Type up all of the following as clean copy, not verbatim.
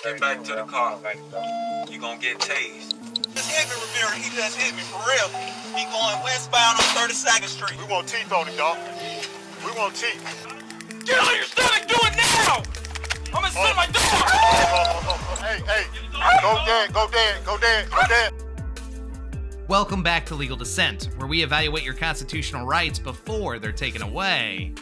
Get back to the car. You gonna get tased. Just hit me, Riviera. He just hit me for real. He going westbound on 32nd Street. We want teeth on it, dog. We want teeth. Get on your stomach, do it now! I'm gonna sit my dog! Hey, go dead. Welcome back to Legal Dissent, where we evaluate your constitutional rights before they're taken away.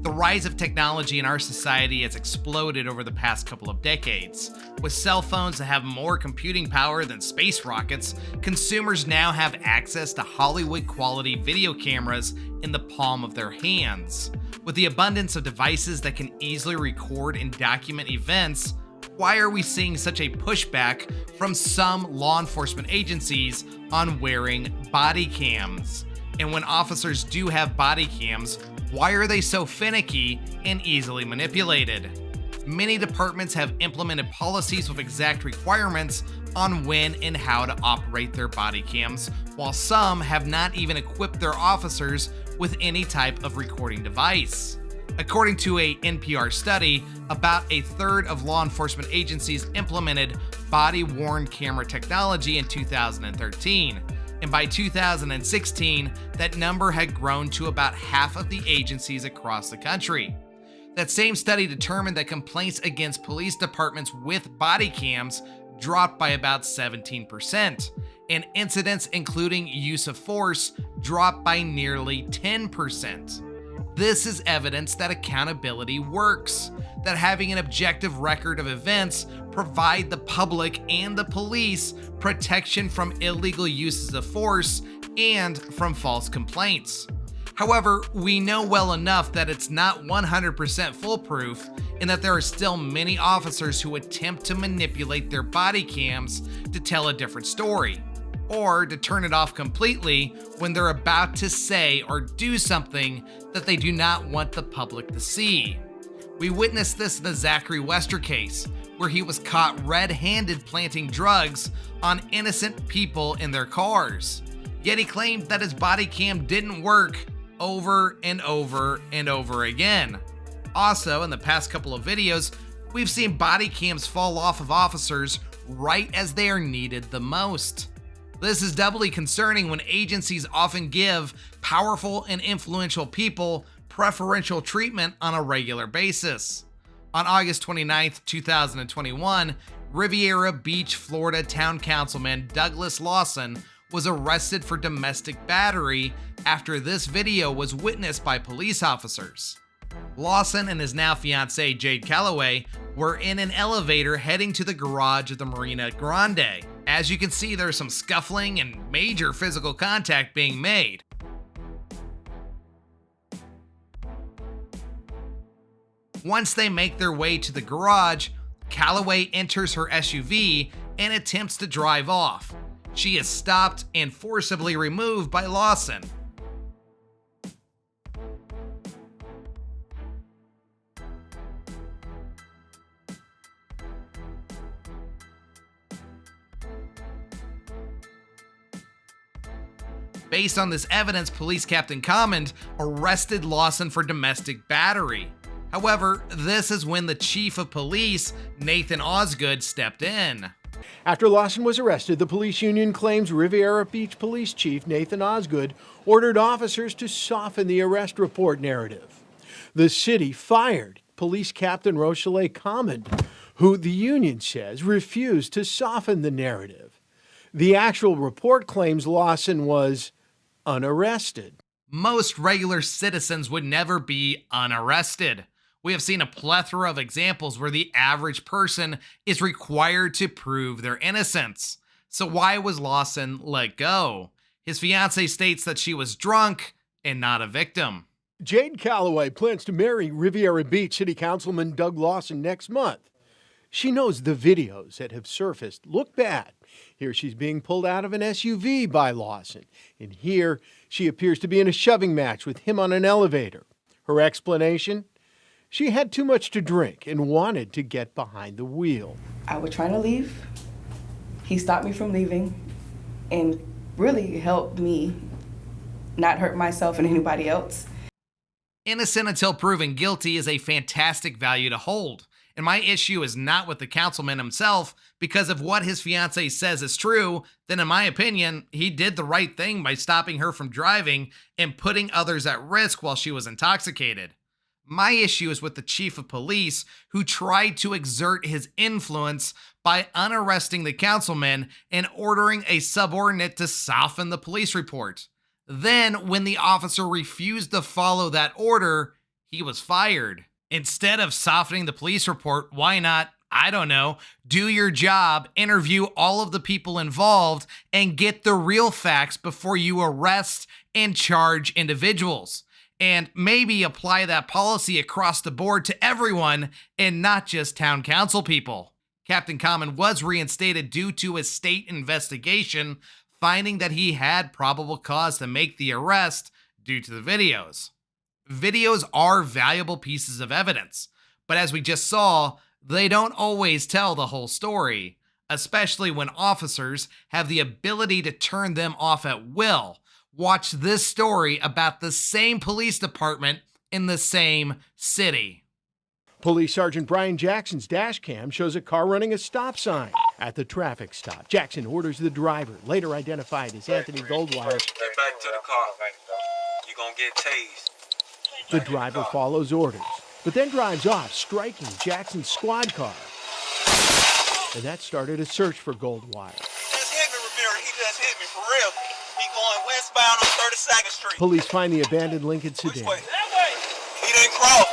The rise of technology in our society has exploded over the past couple of decades. With cell phones that have more computing power than space rockets, consumers now have access to Hollywood-quality video cameras in the palm of their hands. With the abundance of devices that can easily record and document events, why are we seeing such a pushback from some law enforcement agencies on wearing body cams? And when officers do have body cams, why are they so finicky and easily manipulated? Many departments have implemented policies with exact requirements on when and how to operate their body cams, while some have not even equipped their officers with any type of recording device. According to a NPR study, about a third of law enforcement agencies implemented body-worn camera technology in 2013. And by 2016, that number had grown to about half of the agencies across the country. That same study determined that complaints against police departments with body cams dropped by about 17%, and incidents including use of force dropped by nearly 10%. This is evidence that accountability works, that having an objective record of events provide the public and the police protection from illegal uses of force and from false complaints. However, we know well enough that it's not 100% foolproof and that there are still many officers who attempt to manipulate their body cams to tell a different story, or to turn it off completely when they're about to say or do something that they do not want the public to see. We witnessed this in the Zachary Wester case, where he was caught red-handed planting drugs on innocent people in their cars. Yet he claimed that his body cam didn't work over and over and over again. Also, in the past couple of videos, we've seen body cams fall off of officers right as they are needed the most. This is doubly concerning when agencies often give powerful and influential people preferential treatment on a regular basis. On August 29, 2021, Riviera Beach, Florida Town Councilman Douglas Lawson was arrested for domestic battery after this video was witnessed by police officers. Lawson and his now fiancée Jade Calloway were in an elevator heading to the garage of the Marina Grande. As you can see, there's some scuffling and major physical contact being made. Once they make their way to the garage, Calloway enters her SUV and attempts to drive off. She is stopped and forcibly removed by Lawson. Based on this evidence, Police Captain Command arrested Lawson for domestic battery. However, this is when the chief of police, Nathan Osgood, stepped in. After Lawson was arrested, the police union claims Riviera Beach Police Chief Nathan Osgood ordered officers to soften the arrest report narrative. The city fired Police Captain Rochelle Command, who the union says refused to soften the narrative. The actual report claims Lawson was unarrested. Most regular citizens would never be unarrested. We have seen a plethora of examples where the average person is required to prove their innocence. So why was Lawson let go? His fiancée states that she was drunk and not a victim. Jade Calloway plans to marry Riviera Beach City Councilman Doug Lawson next month. She knows the videos that have surfaced look bad. Here she's being pulled out of an SUV by Lawson, and here she appears to be in a shoving match with him on an elevator. Her explanation? She had too much to drink and wanted to get behind the wheel. I was trying to leave. He stopped me from leaving and really helped me not hurt myself and anybody else. Innocent until proven guilty is a fantastic value to hold. And my issue is not with the councilman himself, because if what his fiance says is true, then in my opinion, he did the right thing by stopping her from driving and putting others at risk while she was intoxicated. My issue is with the chief of police, who tried to exert his influence by unarresting the councilman and ordering a subordinate to soften the police report. Then, when the officer refused to follow that order, he was fired. Instead of softening the police report, why not, I don't know, do your job, interview all of the people involved, and get the real facts before you arrest and charge individuals? And maybe apply that policy across the board to everyone and not just town council people. Captain Common was reinstated due to a state investigation, finding that he had probable cause to make the arrest due to the videos. Videos are valuable pieces of evidence, but as we just saw, they don't always tell the whole story, especially when officers have the ability to turn them off at will. Watch this story about the same police department in the same city. Police Sergeant Brian Jackson's dash cam shows a car running a stop sign at the traffic stop. Jackson orders the driver, later identified as Anthony Goldwire. Get back to the car. You gonna get tased. The driver follows orders, but then drives off, striking Jackson's squad car. And that started a search for Goldwire. Just hit me, Riviera. He just hit me for real. He going westbound on 32nd Street. Police find the abandoned Lincoln Which sedan. way? That way. He didn't cross.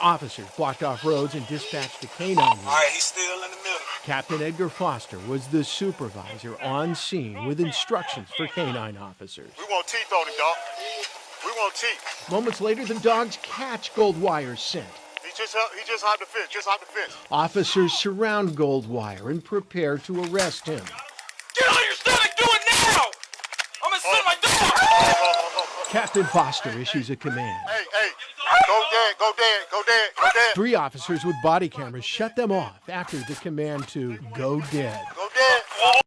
Officers blocked off roads and dispatched the canine All unit. right, he's still in the middle. Captain Edgar Foster was the supervisor on scene with instructions for canine officers. We want teeth on him, dog. We want teeth. Moments later, the dogs catch Goldwire's scent. He just hopped the fence. Just hopped the fence. Officers surround Goldwire and prepare to arrest him. Get on your stomach, do it now! I'm gonna send my dog! Captain Foster issues a command. Hey, go dead, go dead, go dead, go dead. 3 officers with body cameras shut them off after the command to go dead. Go dead.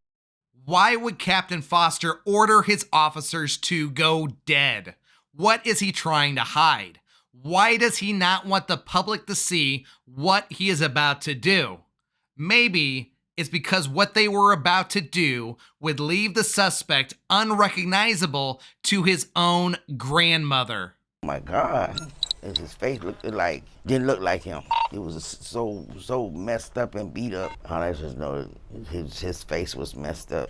Why would Captain Foster order his officers to go dead? What is he trying to hide? Why does he not want the public to see what he is about to do? Maybe it's because what they were about to do would leave the suspect unrecognizable to his own grandmother. Oh my God, his face didn't look like him. It was so messed up and beat up. All I just know his face was messed up.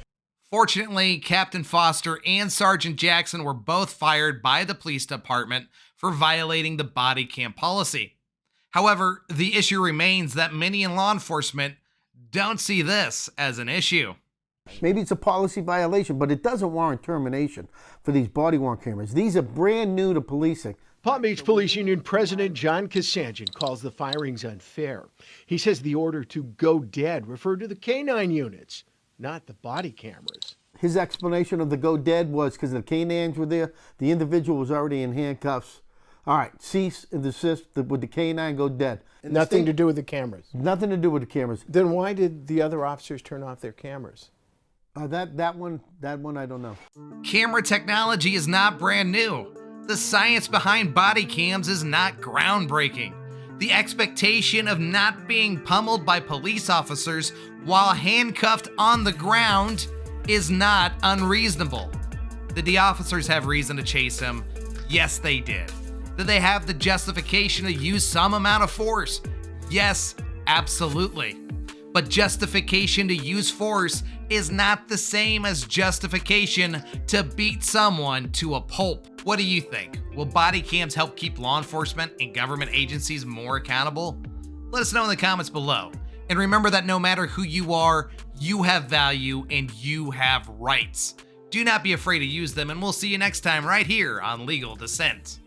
Fortunately, Captain Foster and Sergeant Jackson were both fired by the police department for violating the body cam policy. However, the issue remains that many in law enforcement don't see this as an issue. Maybe it's a policy violation, but it doesn't warrant termination for these body-worn cameras. These are brand new to policing. Palm Beach Police Union President John Kasanjian calls the firings unfair. He says the order to go dead referred to the canine units, not the body cameras. His explanation of the go dead was because the canines were there, the individual was already in handcuffs. All right, cease and desist with the canine, go dead. Nothing to do with the cameras. Nothing to do with the cameras. Then why did the other officers turn off their cameras? That one I don't know. Camera technology is not brand new. The science behind body cams is not groundbreaking. The expectation of not being pummeled by police officers while handcuffed on the ground is not unreasonable. Did the officers have reason to chase him? Yes, they did. Did they have the justification to use some amount of force? Yes, absolutely. But justification to use force is not the same as justification to beat someone to a pulp. What do you think? Will body cams help keep law enforcement and government agencies more accountable? Let us know in the comments below. And remember that no matter who you are, you have value and you have rights. Do not be afraid to use them, and we'll see you next time right here on Legal Dissent.